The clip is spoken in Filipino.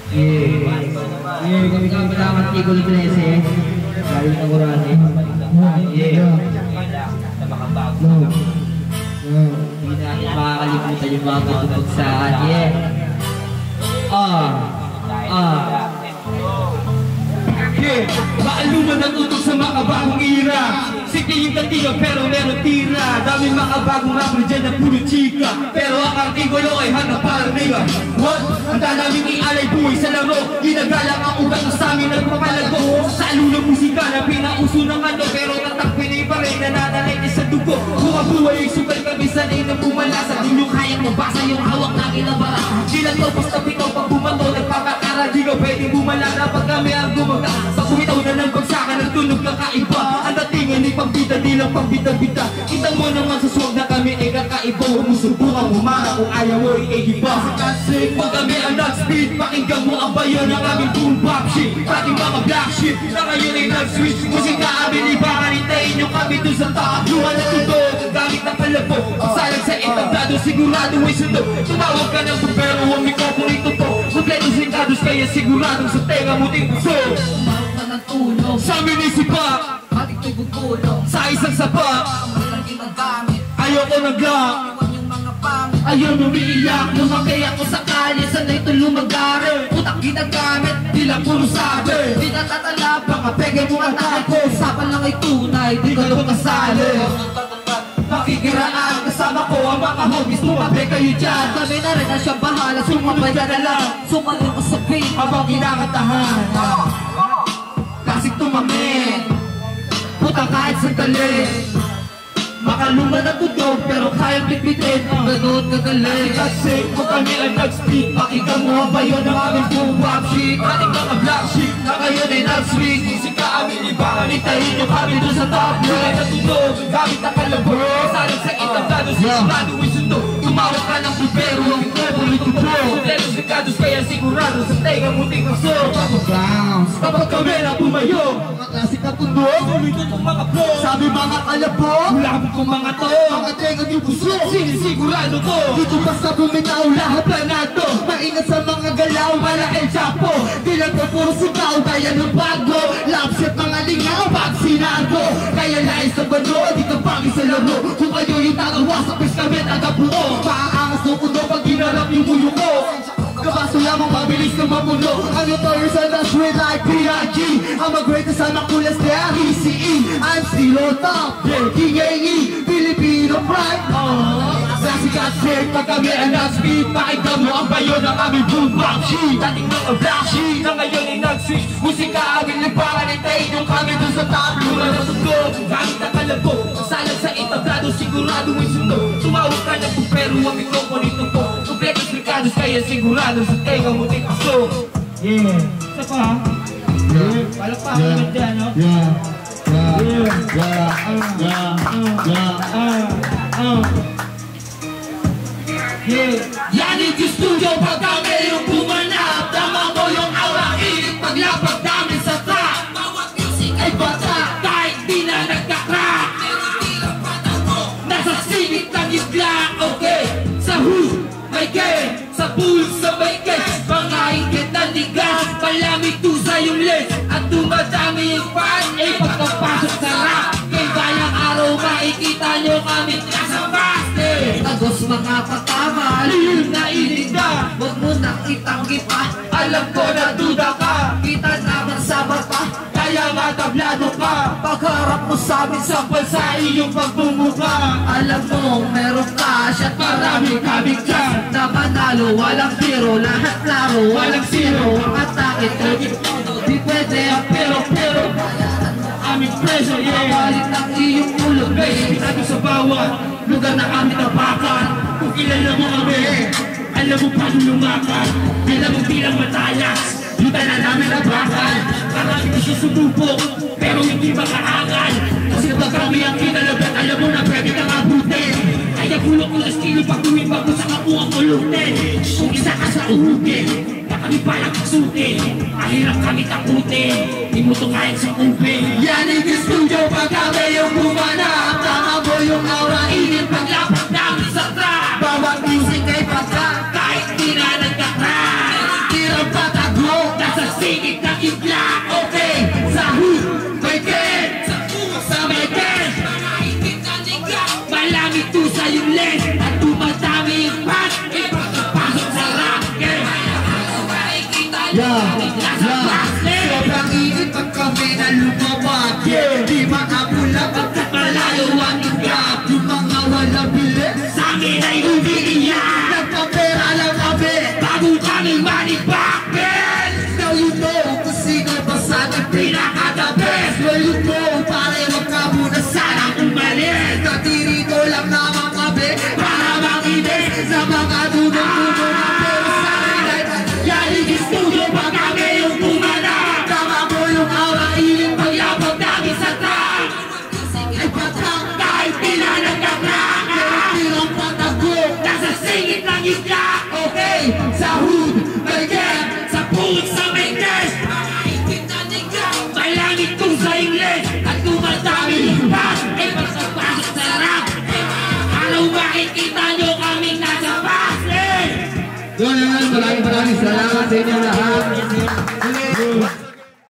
Kami kasama Tigol 13. Galing ng Orani. Hindi natin makakalimutan yung mga katutugsaan. Maaluman ang utok sa makabagong ira. Sige yung kantiga pero meron tira. Daming makabagong rapper dyan na puro chika. Pero ang artikulo ay hanap para nila. What? Ang daming ialay buhay sa laro. Ginagalang ang ugat sa amin nagpapalago. Sa alulong musika na pinauso ng ano. Pero tatak pinay pa rin nananalay niya sa dugo. Buka buhay yung sugal kami sanay na pumalasa. Di nyo kayang mabasa yung hawak na kinabara. Di lang to basta pitaw pag bumato. Nagpapakara di ka pwedeng bumalala pag kami ang gumaga. Pag kumitaw na ng bagsakan ng tunog kakaiba. Ang datingan ay pagbita, di lang pagbita-bita. Kita mo naman sa swag na kami ay kakaiba. Humusubukan humara kung ayaw mo i-iba. Pag kami ang nag-speed, pakinggan mo ang bayan ng aming boom bap shit. Ating mga black shit na ngayon ay nag-switch. Musika amin ibangan, hintayin nyo kami dun sa top. Luha na tuto, gamit ang kalabo. Salang sa entablado, sigurado ay sundo. Tumawag ka ng pero huwag mikrofon ito po. Kompleto singkados kaya siguradong sa tenga mo ting puso. Sa munisipal, ating tugulong sa isang sapa, malaki magamit. ayoko nagla. Iwan yung mga pangit. Ayaw umiiyak. Lumaki ako sa kalye, sanay ito lumagari. Utak ginagamit, di lang puro sabi. Di natatalab, baka pege mo ang tayo. Usapan lang ay tunay, di ko lang kasali. Makikiraan, kasama ko ang mga homies. Tumabi kayo dyan, kami na rin na siyang bahala. Sumabay ka na lang, sumaling ko sa beat habang kinakatahan. Klasik tumamin, putang kahit sandali. Makaluma na tutog pero kayang bitbitin. Ganoon kagaling. Kasi kung kami ay nag-speak, pakinggan mo ang bayo ng aming boom bap shit. Ating mga black shit na ngayon ay nag-swing. Musika amin ibangan, itahin nyo kami doon sa top. Mulay na tutog, gamit ang kalabo. Salang sa itablado, sigurado ay sundo. Tumawag ka ng pupero, ang ikwebol ito bro. Kulelos rikados kaya sigurado sa tenga muting kaso. Kapag kami na pumayo, Mga klasik na tundok. tulito itong mga pro. Sabi mga kalabo. Ulabog kong mga to. Mga tenga yung puso. Sinisigurado ko. Dito basta bumitaw lahat planado. Maingat sa mga galaw, mala El Chapo. Di lang po puro sigaw, kaya ng bago. Lapset mga lingaw, pag sinago. Kaya nais sa bano, di ka pangis sa laro. Kung kayo yung tagawa, sa pis kami tagabuo. Paaangas ng uno pag ginarap yung buyo ko. Kabaso lamang mabilis na mapuno. Ang notorious and the sweet like PRG. I'm a greatest, I'm a coolest, yeah, ECE. I'm still on top, yeah, King AE, Filipino pride. Classic at sick, pag kami ang nag-speed. Pakinggan mo ang bayo ng aming boom bap shit. Dating mga black shit na ngayon ay nag-switch. Musika aming libangan, hintayin yung kami dun sa top. Luma na tutog, gamit ang kalabo. Salang sa entablado, sigurado may sundo. Tumawag ka ng pupero, ang mikrofon ito po. Kompletos rikados kaya sigurado sa tenga mo ting kaso. Isa pa ha? Palakpakan naman dyan, no? Yanig yung studio pag kami yung bumanap. Tama mo yung aura, init paglapag namin sa trap. Bawat music ay bata, kahit di na nagka-crack. Nasa singit ng isla, okay. Sa who, may game. Sa pool, sa may game. Mga higit na ligas, malamig to sa yung lens. At dumadami yung fan, ay pagkapasok sa rap. Kay bayang araw, makikita nyo kami nasa baste. Tagos mga patama, lihim na inig na. Huwag mo nang itanggi pa, alam ko na duda ka. Kita naman sa mata, kaya matablado ka. Pagharap mo sa amin, sampal sa iyong pagbumuka. Alam mo, meron cash at marami kaming dyan. Na manalo, walang zero, lahat klaro, walang zero. Ang atake, di pwede ang pero aming preso, yeah. Kapalit ng iyong ulo, babe. Pinado sa bawat lugar na kami tapakan. Kung kilala mo kami, alam mo paano lumakan. Alam mo bilang matayas, luta na namin ang bakal. Marami ko siya sumubok, pero hindi makaangal. Kasi pag kami ang kinalabat, alam mo na pwede kang abutin. Kaya bulok ko estilo pag tumibag mo sa kapuang kulutin. Kung isa ka sa uhugin, na kami palang kasutin. Mahirap kami takutin, di mo to kahit sa upin. Yanig yung studio pag kami yung bumanap. Tama mo yung aura, init paglapag namin sa trap. Bawat music ay pagka, kahit di na nagka-crack. Tirang patago singit ng igla. Okay, sa hood, may ken. Sa puso sa may ken. Mga higit na liga. Malamig to sa yung lens. At tumatami yung pat. Ipagpapasok sa racket. Makikita nyo kami nasa basket. Sobrang init pag kami na lumabag. Di makapula pagkat malayo ang igap. Yung mga wala bilis Sa amin ay umiiyak. nagpapera lang kami. Bago kami manibakbel. Now you know kung sino ba sa ating Pinaka-the best. Well you know, pare wag ka muna Sanang umalis. Natirito lang naman kami Para makinis. sa mga dugo-dugo na pero sa akin Yalig studio pag kami yung pumanap. tama mo yung aura iling Pagyabag namin sa track. ay patang Kahit pila nagkakrak. tirang patagok. Nasa singit ng isla. Okay, sa hood, may gap. Sa puwit sa may cash. May langit kung sa Ingles. At tumatami yung pass. Ay pagpapasok sa rap. Ano makikita nyo kaming nasa basket? Yun, maraming salamat sa inyo lahat.